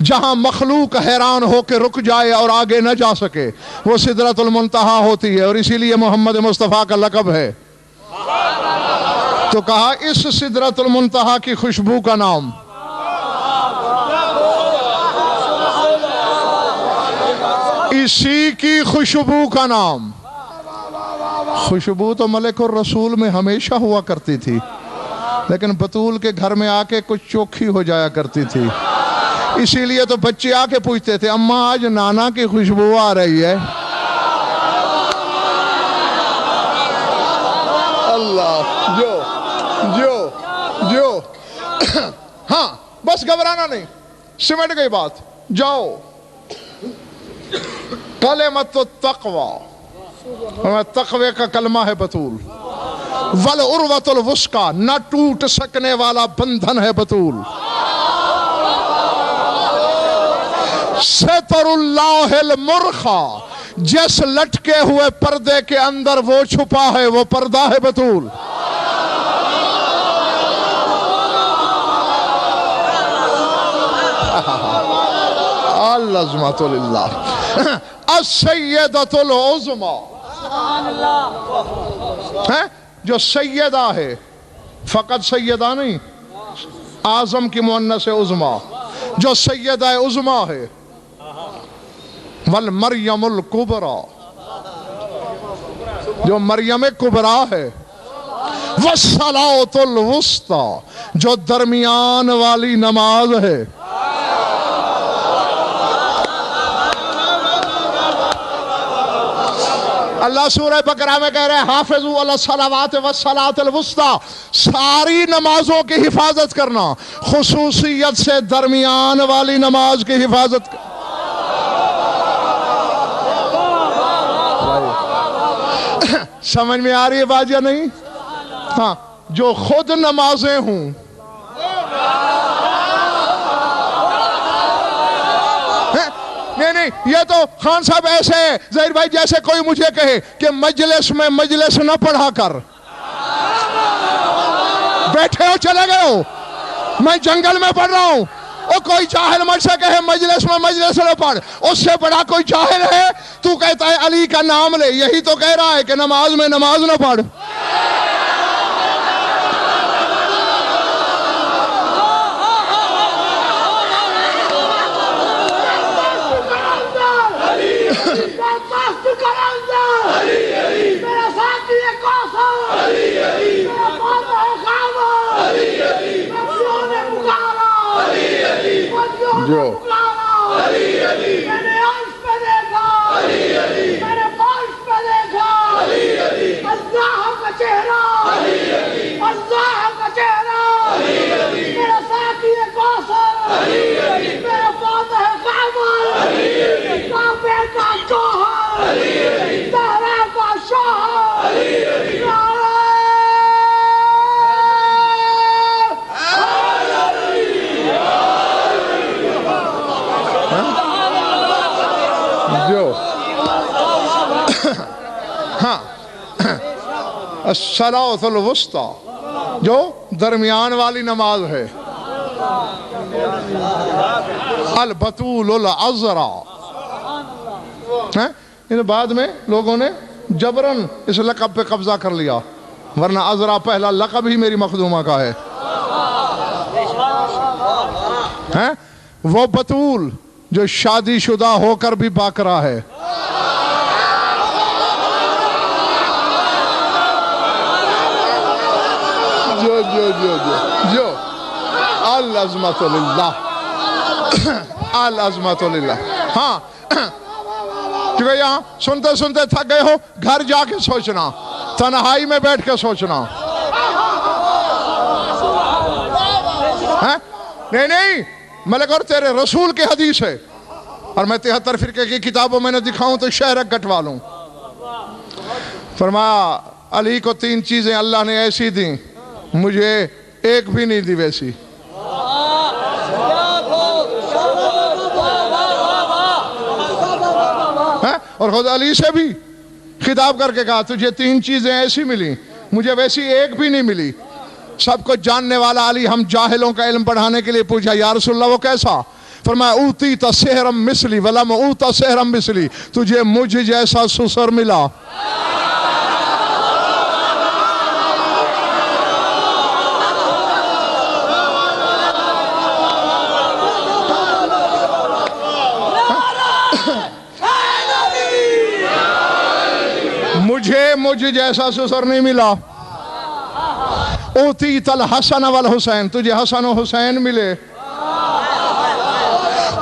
جہاں مخلوق حیران ہو کے رک جائے اور آگے نہ جا سکے، وہ سدرۃ المنتہا ہوتی ہے، اور اسی لیے محمد مصطفیٰ کا لقب ہے۔ تو کہا اس سدرۃ المنتہا کی خوشبو کا نام اسی کی خوشبو کا نام. خوشبو تو ملک الرسول میں ہمیشہ ہوا کرتی تھی، لیکن بطول کے گھر میں آ کے کچھ چوکھی ہو جایا کرتی تھی. اسی لیے تو بچے آ کے پوچھتے تھے اماں آج نانا کی خوشبو آ رہی ہے. اللہ جو ہاں بس گھبرانا نہیں، سمٹ گئی بات. جاؤ کلمۃ التقوی، تقوی کا کلمہ ہے بطول. والعروۃ الوثقی، نہ ٹوٹ سکنے والا بندھن ہے بطول. ستر اللہ المرخی، جس لٹکے ہوئے پردے کے اندر وہ چھپا ہے وہ پردہ ہے بطول. العظمۃ للہ. السیدۃ العظمی، جو سیدہ ہے، فقط سیدہ نہیں، اعظم کی مؤنث عظمی، جو سیدہ عظمی ہے. والمریم الکبریٰ، جو مریم کبریٰ ہے. والصلاۃ الوسطی، جو درمیان والی نماز ہے. اللہ سورہ بقرہ میں کہہ رہے ہیں حافظوا علی الصلوات والصلاۃ الوسطی، ساری نمازوں کی حفاظت کرنا، خصوصیت سے درمیان والی نماز کی حفاظت کرنا. سمجھ میں آ رہی ہے بات یا نہیں؟ ہاں، جو خود نمازیں ہوں، نہیں یہ تو خان صاحب ایسے ہے ظاہر بھائی، جیسے کوئی مجھے کہے کہ مجلس میں مجلس نہ پڑھا کر. بیٹھے ہو چلے گئے ہو، میں جنگل میں پڑھ رہا ہوں، اور کوئی جاہل مجھ سے کہے مجلس میں مجلس نہ پڑھ، اس سے بڑا کوئی جاہل ہے؟ تو کہتا ہے علی کا نام لے، یہی تو کہہ رہا ہے کہ نماز میں نماز نہ پڑھ. جو میں نے عرش پہ دیکھا، میں نے فرش پہ دیکھا، اللہ کا چہرہ، اللہ کا چہرہ، میرا ساقی کوثر، میرا فاتح کعبہ، کعبے کا جوہر، زہرا کا شوہر. ہاں الصلاۃ الوسطی، جو درمیان والی نماز ہے. البطول العذراء، بعد میں لوگوں نے جبرن اس لقب پہ قبضہ کر لیا، ورنہ عذراء پہلا لقب ہی میری مخدومہ کا ہے. وہ بطول جو شادی شدہ ہو کر بھی باقرہ ہے. جو العظمت للہ، العظمت للہ. ہاں کیونکہ یہاں سنتے سنتے تھک گئے ہو، گھر جا کے سوچنا، تنہائی میں بیٹھ کے سوچنا. نہیں ملک اور تیرے رسول کی حدیث ہے، اور میں 73 فرقے کی کتابوں میں نہ دکھاؤں تو شہرک کٹوا لوں. فرمایا علی کو 3 چیزیں اللہ نے ایسی دیں، مجھے ایک بھی نہیں دی ویسی. اور خود علی سے بھی خطاب کر کے کہا تجھے 3 چیزیں ایسی ملی، مجھے ویسی ایک بھی نہیں ملی. سب کو جاننے والا علی ہم جاہلوں کا علم پڑھانے کے لیے پوچھا یا رسول اللہ وہ کیسا؟ فرمایا اوتیت سحرم مثلی ولم اوت سحرم مثلی، تجھے مجھ جیسا سسر ملا. مجھے جیسا سسر نہیں ملا. اوتیت الحسن والحسین, تجھے حسن و حسین ملے.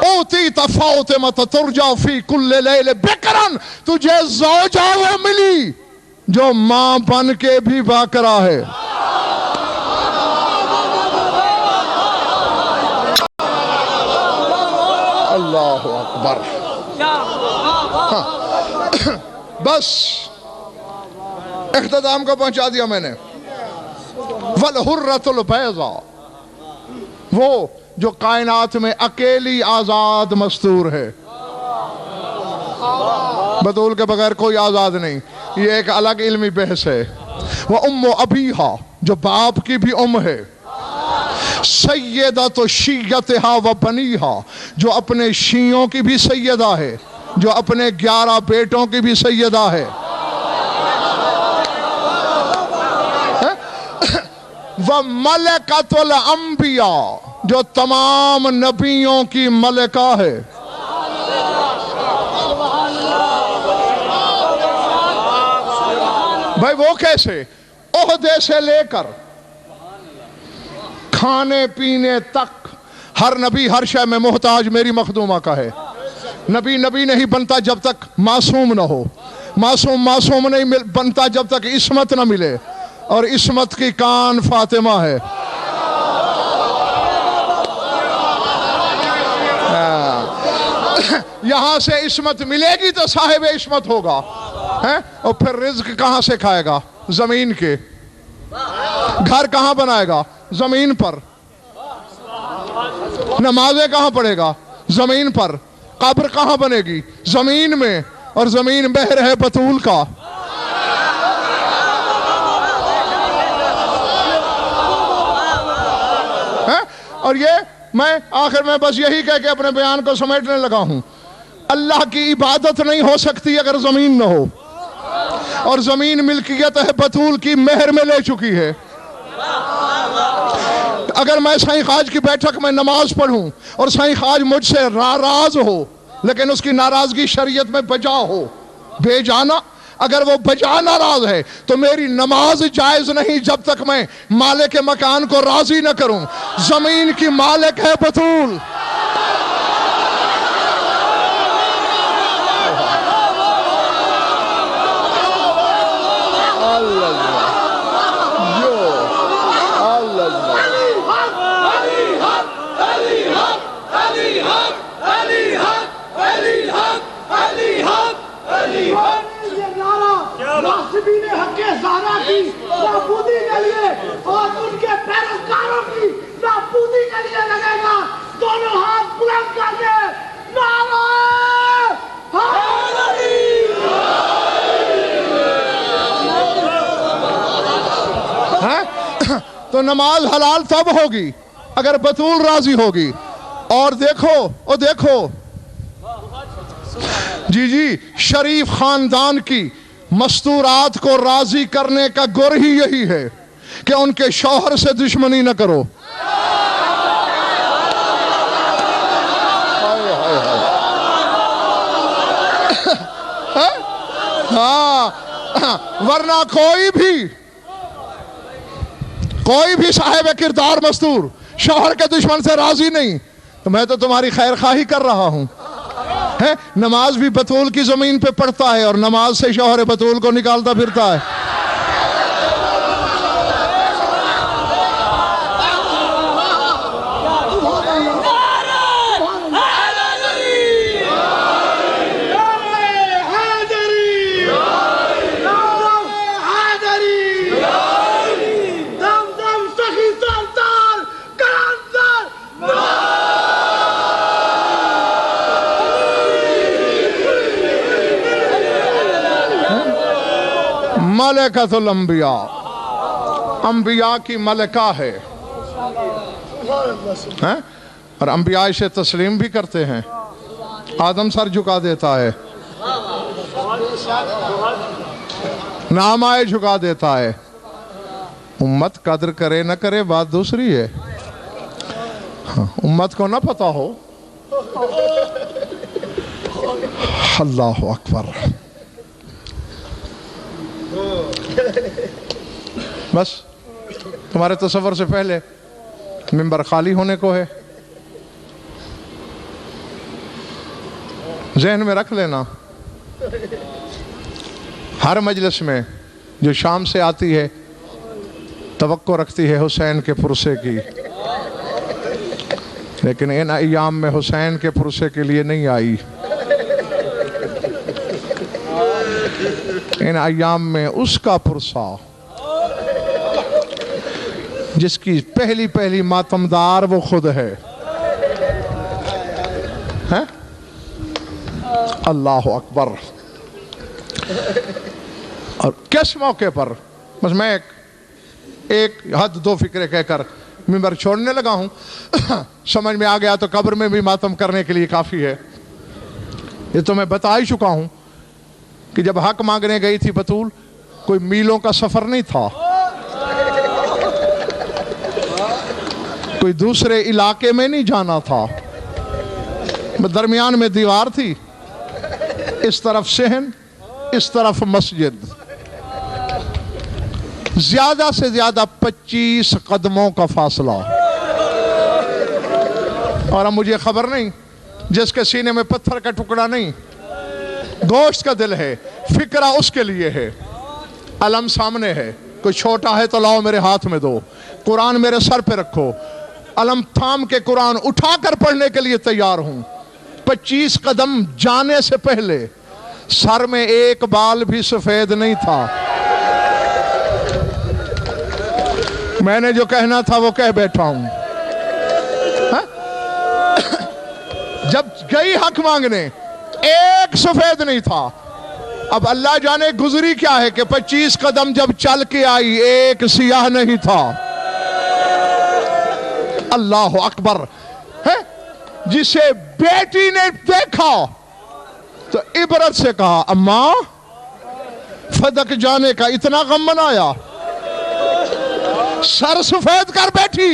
اوتیت فاطمہ ترجع فی کل لیل بکرن, تجھے زوجہ وہ ملی جو ماں بن کے بھی باکرا ہے. اللہ اکبر. بس اختتام کو پہنچا دیا میں نے. والحرۃ البیضاء, وہ جو کائنات میں اکیلی آزاد مستور ہے, بطول کے بغیر کوئی آزاد نہیں. یہ ایک الگ علمی بحث ہے. وَأُمُّ أَبِيهَا, جو باپ کی بھی ہے. سیدۃ شیعتها وبنیہا, جو اپنے شیعوں کی بھی سیدہ ہے, جو اپنے 11 بیٹوں کی بھی سیدہ ہے. وَمَلَكَةُ الْأَنْبِيَاء, جو تمام نبیوں کی ملکہ ہے. بھائی وہ کیسے؟ عہدے سے لے کر کھانے پینے تک ہر نبی ہر شے میں محتاج میری مخدومہ کا ہے. نبی نبی نہیں بنتا جب تک معصوم نہ ہو, معصوم نہیں بنتا جب تک عصمت نہ ملے, اور عصمت کی کان فاطمہ ہے. یہاں سے عصمت ملے گی تو صاحب عصمت ہوگا, اور پھر رزق کہاں سے کھائے گا؟ زمین کے. گھر کہاں بنائے گا؟ زمین پر. نمازیں کہاں پڑھے گا؟ زمین پر. قبر کہاں بنے گی؟ زمین میں, اور زمین بحر ہے بطول کا. اور یہ میں آخر میں بس یہی کہہ کے اپنے بیان کو سمیٹنے لگا ہوں. اللہ کی عبادت نہیں ہو سکتی اگر زمین نہ ہو, اور زمین ملکیت ہے بطول کی, مہر میں لے چکی ہے. اگر میں سائیں خواج کی بیٹھک میں نماز پڑھوں اور سائیں خواج مجھ سے ناراض ہو, لیکن اس کی ناراضگی شریعت میں بجا ہو, بے جانا, اگر وہ بجا ناراض ہے تو میری نماز جائز نہیں جب تک میں مالک مکان کو راضی نہ کروں. زمین کی مالک ہے بطول. ناصبین حق زہرا کی نابودی کے لیے اور ان کے پیروکاروں کی نابودی کے لیے لگے گا. دونوں ہاتھ بلند کر کے نعرہ حیدری. تو نماز حلال تب ہوگی اگر بطول راضی ہوگی. اور دیکھو جی شریف خاندان کی مستورات کو راضی کرنے کا گر ہی یہی ہے کہ ان کے شوہر سے دشمنی نہ کرو. ہاں, ورنہ کوئی بھی صاحب کردار مستور شوہر کے دشمن سے راضی نہیں. تو میں تو تمہاری خیر خواہی کر رہا ہوں. نماز بھی بطول کی زمین پہ پڑھتا ہے, اور نماز سے شوہر بطول کو نکالتا پھرتا ہے. ملکۃ الانبیاء, انبیاء کی ملکہ ہے, اور انبیاء اسے تسلیم بھی کرتے ہیں. آدم سر جھکا دیتا ہے, نامائے جھکا دیتا ہے. امت قدر کرے نہ کرے بات دوسری ہے. امت کو نہ پتا ہو. اللہ اکبر. بس تمہارے تصور سے پہلے منبر خالی ہونے کو ہے. ذہن میں رکھ لینا ہر مجلس میں جو شام سے آتی ہے توقع رکھتی ہے حسین کے پرسے کی، لیکن ان ایام میں حسین کے پرسے کے لیے نہیں آئی. ان ایام میں اس کا پرسا جس کی پہلی ماتمدار وہ خود ہے. اللہ اکبر. اور کس موقع پر، بس میں ایک حد دو فکرے کہہ کر منبر چھوڑنے لگا ہوں. سمجھ میں آ گیا تو قبر میں بھی ماتم کرنے کے لیے کافی ہے. یہ تو میں بتا ہی چکا ہوں کہ جب حق مانگنے گئی تھی بطول، کوئی میلوں کا سفر نہیں تھا، کوئی دوسرے علاقے میں نہیں جانا تھا، درمیان میں دیوار تھی، اس طرف صحن، اس طرف مسجد، زیادہ سے زیادہ 25 قدموں کا فاصلہ. اور اب مجھے خبر نہیں، جس کے سینے میں پتھر کا ٹکڑا نہیں، گوشت کا دل ہے، فکرہ اس کے لیے ہے. علم سامنے ہے، کوئی چھوٹا ہے تو لاؤ میرے ہاتھ میں دو، قرآن میرے سر پہ رکھو، علم تھام کے قرآن اٹھا کر پڑھنے کے لیے تیار ہوں. 25 قدم جانے سے پہلے سر میں ایک بال بھی سفید نہیں تھا. میں نے جو کہنا تھا وہ کہہ بیٹھا ہوں. جب گئی حق مانگنے ایک سفید نہیں تھا. اب اللہ جانے گزری کیا ہے کہ 25 قدم جب چل کے آئی ایک سیاہ نہیں تھا. اللہ اکبر. جسے بیٹی نے دیکھا تو عبرت سے کہا اماں فدق جانے کا اتنا غم منایا، سر سفید کر بیٹھی.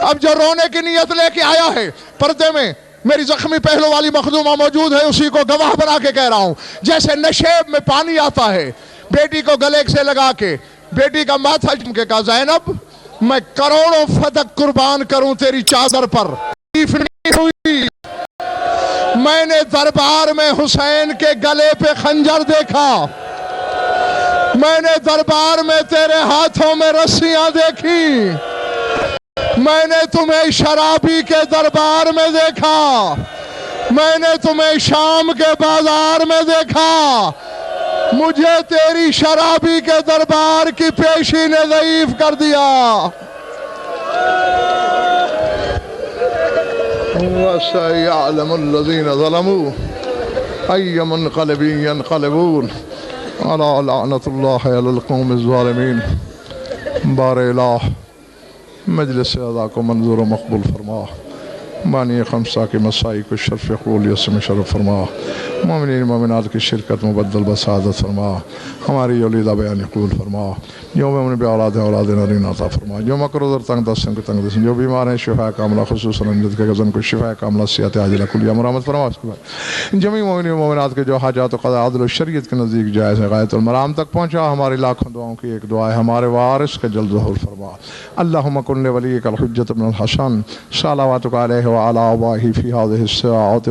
اب جو رونے کی نیت لے کے آیا ہے، پردے میں میری زخمی پہلو والی مخدومہ موجود ہے، اسی کو گواہ بنا کے کہہ رہا ہوں. جیسے نشیب میں پانی آتا ہے، بیٹی کو گلے سے لگا کے بیٹی کا ماتھا چوم کے کہا زینب میں کروڑوں فدق قربان کروں تیری چادر پر، نہیں ہوئی. میں نے دربار میں حسین کے گلے پہ خنجر دیکھا، میں نے دربار میں تیرے ہاتھوں میں رسیاں دیکھی، میں نے تمہیں شرابی کے دربار میں دیکھا، میں نے تمہیں شام کے بازار میں دیکھا. مجھے تیری شرابی کے دربار کی پیشی نے ضعیف کر دیا. وَسَيَعْلَمُ الَّذِينَ ظَلَمُوا أَيَّ مُنْقَلِبٍ يَنْقَلِبُونَ أَلَا لَعْنَةُ اللَّهِ عَلَى الْقَوْمِ الظَّالِمِينَ. بار الہ مجلس ادا کو منظور و مقبول فرما. مانی خمسہ کے مسائی کو شرف قبولیت میں شرف فرما. مومنین مومنات کی شرکت مبدل بسعادت فرما. ہماری یولیدہ بیان قبول فرما. جو مومن بے اولاد ہیں اولاد نرین عطا فرما. جو مقروض اور تنگ دستوں کو تنگ دستوں، جو بیمار ہیں شفا کاملہ خصوصاً جد کے غزن کو شفا کاملہ صحت عاجلہ کلیہ مرامت فرما. اس کے بعد جمیع مومنین مومنات کے جو حاجات و قضاء عدل و شریعت کے نزدیک جائز ہے غایت المرام تک پہنچا. ہماری لاکھوں دعاؤں کی ایک دعا ہے، ہمارے وارث کا جلد ظہور فرما. اللہم کن لولیک الحجۃ بن الحسن صلواتک علیہ وعلی آبائہ فی ہذہ الساعۃ